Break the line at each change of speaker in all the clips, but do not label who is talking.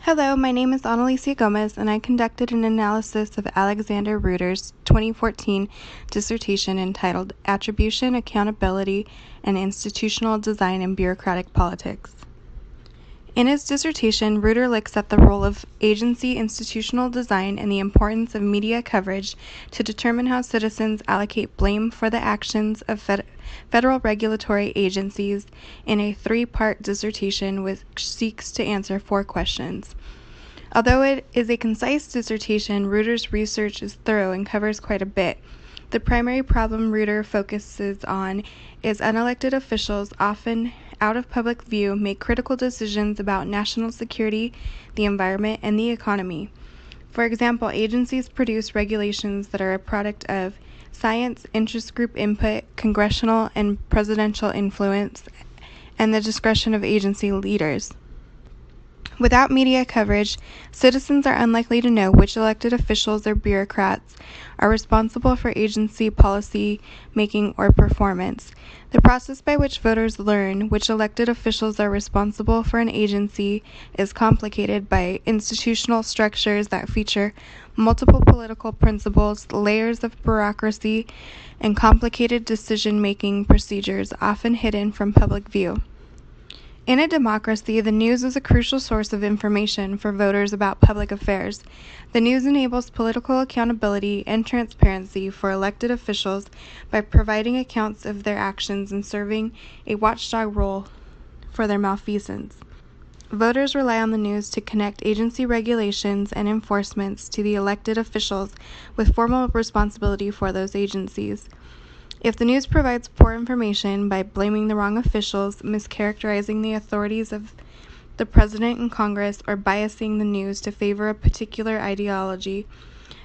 Hello, my name is Annalicia Gomez, and I conducted an analysis of Alexander Reuter's 2014 dissertation entitled Attribution, Accountability, and Institutional Design in Bureaucratic Politics. In his dissertation, Reuter looks at the role of agency institutional design and the importance of media coverage to determine how citizens allocate blame for the actions of federal regulatory agencies in a three-part dissertation which seeks to answer 4 questions. Although it is a concise dissertation, Reuter's research is thorough and covers quite a bit. The primary problem Reuter focuses on is unelected officials, often out of public view, make critical decisions about national security, the environment, and the economy. For example, agencies produce regulations that are a product of science, interest group input, congressional and presidential influence, and the discretion of agency leaders. Without media coverage, citizens are unlikely to know which elected officials or bureaucrats are responsible for agency policy making or performance. The process by which voters learn which elected officials are responsible for an agency is complicated by institutional structures that feature multiple political principles, layers of bureaucracy, and complicated decision-making procedures often hidden from public view. In a democracy, the news is a crucial source of information for voters about public affairs. The news enables political accountability and transparency for elected officials by providing accounts of their actions and serving a watchdog role for their malfeasance. Voters rely on the news to connect agency regulations and enforcements to the elected officials with formal responsibility for those agencies. If the news provides poor information by blaming the wrong officials, mischaracterizing the authorities of the president and Congress, or biasing the news to favor a particular ideology,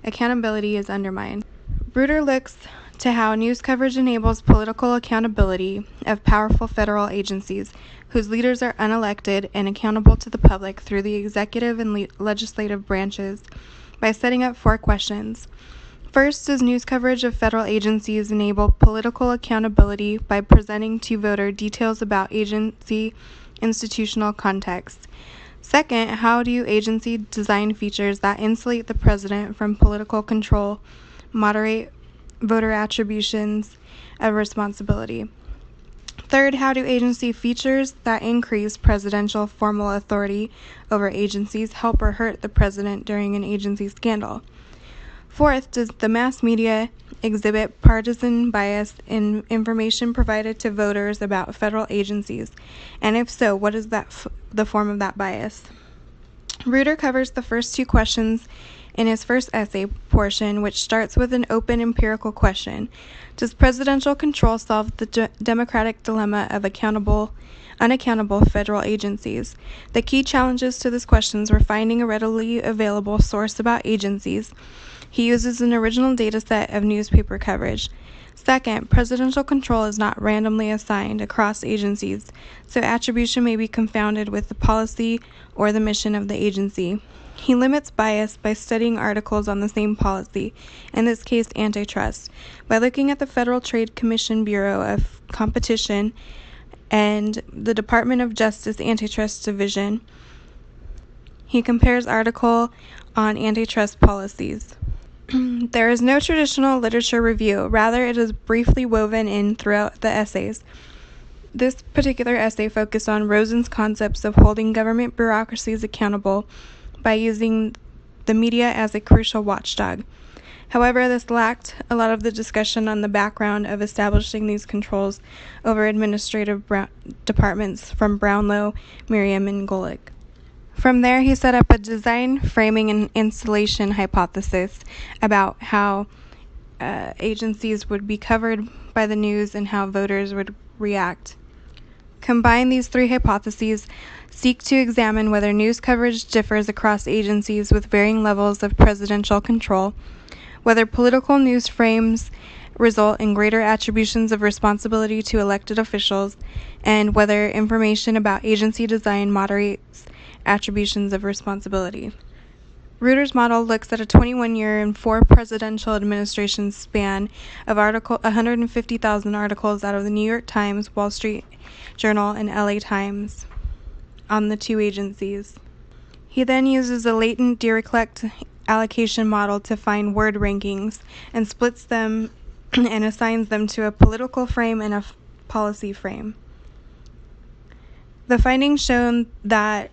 accountability is undermined. Reuter looks to how news coverage enables political accountability of powerful federal agencies, whose leaders are unelected and accountable to the public through the executive and legislative branches, by setting up 4 questions. First, does news coverage of federal agencies enable political accountability by presenting to voter details about agency institutional context? Second, how do agency design features that insulate the president from political control moderate voter attributions of responsibility? Third, how do agency features that increase presidential formal authority over agencies help or hurt the president during an agency scandal? Fourth, does the mass media exhibit partisan bias in information provided to voters about federal agencies? And if so, what is the form of that bias? Reuter covers the first 2 questions in his first essay portion, which starts with an open empirical question. Does presidential control solve the democratic dilemma of unaccountable federal agencies? The key challenges to this questions were finding a readily available source about agencies. He uses an original data set of newspaper coverage. Second, presidential control is not randomly assigned across agencies, so attribution may be confounded with the policy or the mission of the agency. He limits bias by studying articles on the same policy, in this case antitrust, by looking at the Federal Trade Commission Bureau of Competition and the Department of Justice Antitrust Division. He compares article on antitrust policies. There is no traditional literature review, rather it is briefly woven in throughout the essays. This particular essay focused on Rosen's concepts of holding government bureaucracies accountable by using the media as a crucial watchdog. However, this lacked a lot of the discussion on the background of establishing these controls over administrative departments from Brownlow, Merriam, and Golick. From there, he set up a design, framing, and installation hypothesis about how agencies would be covered by the news and how voters would react. Combine these 3 hypotheses, seek to examine whether news coverage differs across agencies with varying levels of presidential control, whether political news frames result in greater attributions of responsibility to elected officials, and whether information about agency design moderates attributions of responsibility. Reuter's model looks at a 21-year and 4 presidential administrations span of 150,000 articles out of the New York Times, Wall Street Journal, and LA Times on the 2 agencies. He then uses a latent Dirichlet allocation model to find word rankings and splits them and assigns them to a political frame and a policy frame. The findings shown that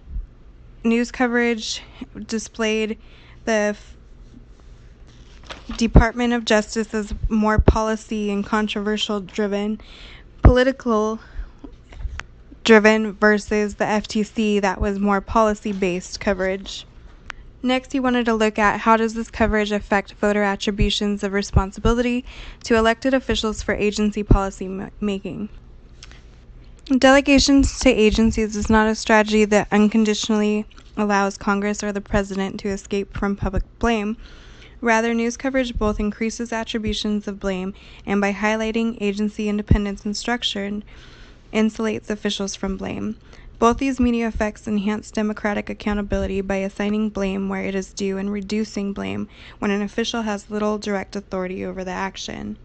news coverage displayed the Department of Justice as more policy and controversial driven, political driven versus the FTC that was more policy based coverage. Next, he wanted to look at how does this coverage affect voter attributions of responsibility to elected officials for agency policy making. Delegations to agencies is not a strategy that unconditionally allows Congress or the President to escape from public blame. Rather, news coverage both increases attributions of blame and, by highlighting agency independence and structure, insulates officials from blame. Both these media effects enhance democratic accountability by assigning blame where it is due and reducing blame when an official has little direct authority over the action.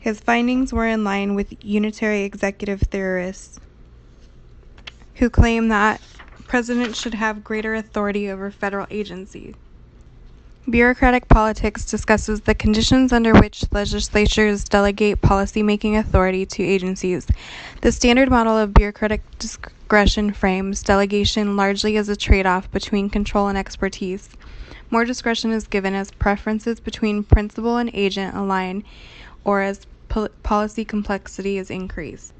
His findings were in line with unitary executive theorists who claim that presidents should have greater authority over federal agencies. Bureaucratic politics discusses the conditions under which legislatures delegate policy-making authority to agencies. The standard model of bureaucratic discretion frames delegation largely as a trade-off between control and expertise. More discretion is given as preferences between principal and agent align, or as policy complexity is increased.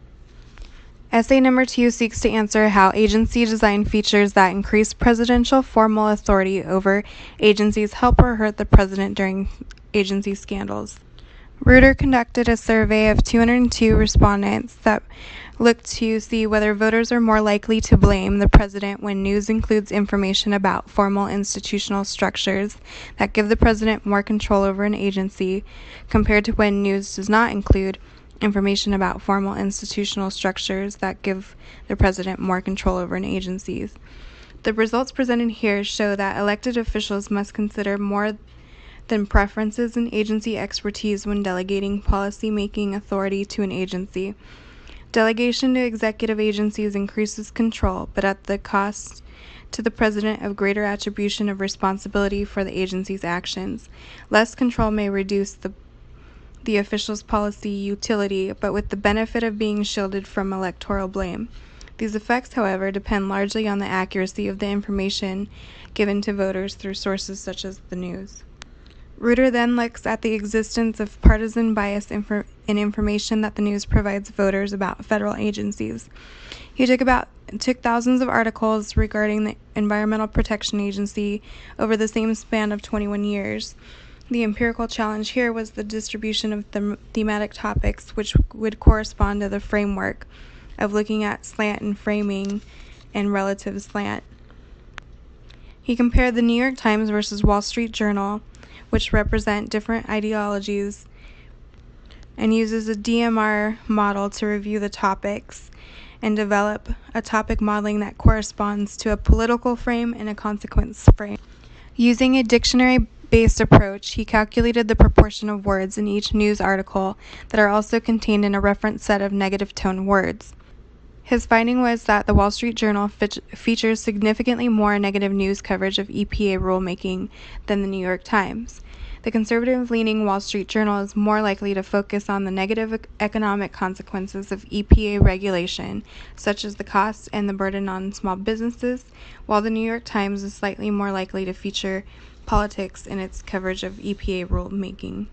Essay number 2 seeks to answer how agency design features that increase presidential formal authority over agencies help or hurt the president during agency scandals. Reuter conducted a survey of 202 respondents that looked to see whether voters are more likely to blame the president when news includes information about formal institutional structures that give the president more control over an agency, compared to when news does not include information about formal institutional structures that give the president more control over an agency. The results presented here show that elected officials must consider more than preferences and agency expertise when delegating policy-making authority to an agency. Delegation to executive agencies increases control, but at the cost to the president of greater attribution of responsibility for the agency's actions. Less control may reduce the official's policy utility, but with the benefit of being shielded from electoral blame. These effects, however, depend largely on the accuracy of the information given to voters through sources such as the news. Reuter then looks at the existence of partisan bias in information that the news provides voters about federal agencies. He took thousands of articles regarding the Environmental Protection Agency over the same span of 21 years. The empirical challenge here was the distribution of thematic topics, which would correspond to the framework of looking at slant and framing and relative slant. He compared the New York Times versus Wall Street Journal, which represent different ideologies, and uses a DMR model to review the topics and develop a topic modeling that corresponds to a political frame and a consequence frame. Using a dictionary-based approach, he calculated the proportion of words in each news article that are also contained in a reference set of negative tone words. His finding was that the Wall Street Journal features significantly more negative news coverage of EPA rulemaking than the New York Times. The conservative-leaning Wall Street Journal is more likely to focus on the negative economic consequences of EPA regulation, such as the costs and the burden on small businesses, while the New York Times is slightly more likely to feature politics in its coverage of EPA rulemaking.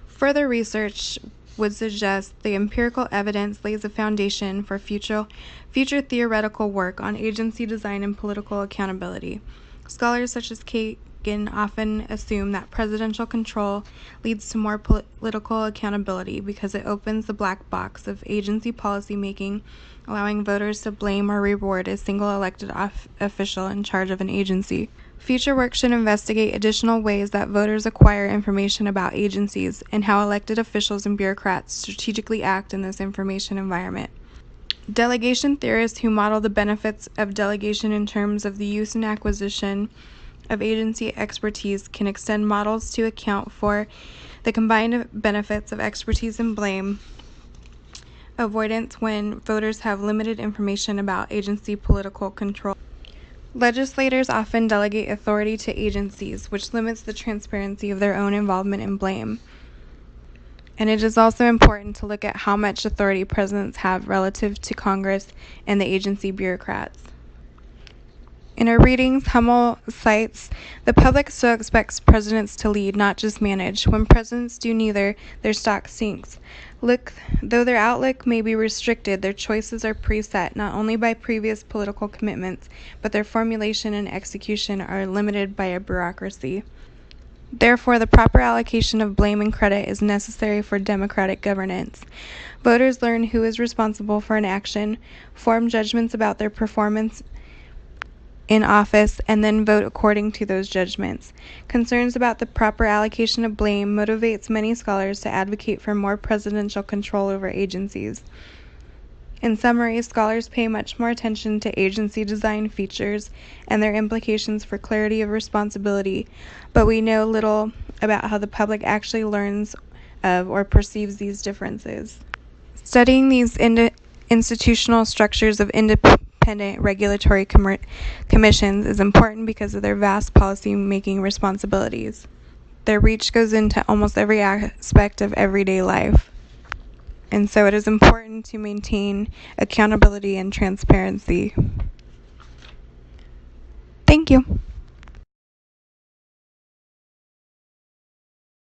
Further research would suggest the empirical evidence lays a foundation for future theoretical work on agency design and political accountability. Scholars such as Kagan often assume that presidential control leads to more political accountability because it opens the black box of agency policymaking, allowing voters to blame or reward a single elected official in charge of an agency. Future work should investigate additional ways that voters acquire information about agencies and how elected officials and bureaucrats strategically act in this information environment. Delegation theorists who model the benefits of delegation in terms of the use and acquisition of agency expertise can extend models to account for the combined benefits of expertise and blame avoidance when voters have limited information about agency political control. Legislators often delegate authority to agencies, which limits the transparency of their own involvement in blame. And it is also important to look at how much authority presidents have relative to Congress and the agency bureaucrats. In our readings, Hummel cites, "The public still expects presidents to lead, not just manage. When presidents do neither, their stock sinks. Though their outlook may be restricted, their choices are preset, not only by previous political commitments, but their formulation and execution are limited by a bureaucracy. Therefore, the proper allocation of blame and credit is necessary for democratic governance. Voters learn who is responsible for an action, form judgments about their performance in office, and then vote according to those judgments. Concerns about the proper allocation of blame motivates many scholars to advocate for more presidential control over agencies. In summary, scholars pay much more attention to agency design features and their implications for clarity of responsibility, but we know little about how the public actually learns of or perceives these differences. Studying these institutional structures of independent regulatory commissions is important because of their vast policy-making responsibilities. Their reach goes into almost every aspect of everyday life. And so it is important to maintain accountability and transparency. Thank you.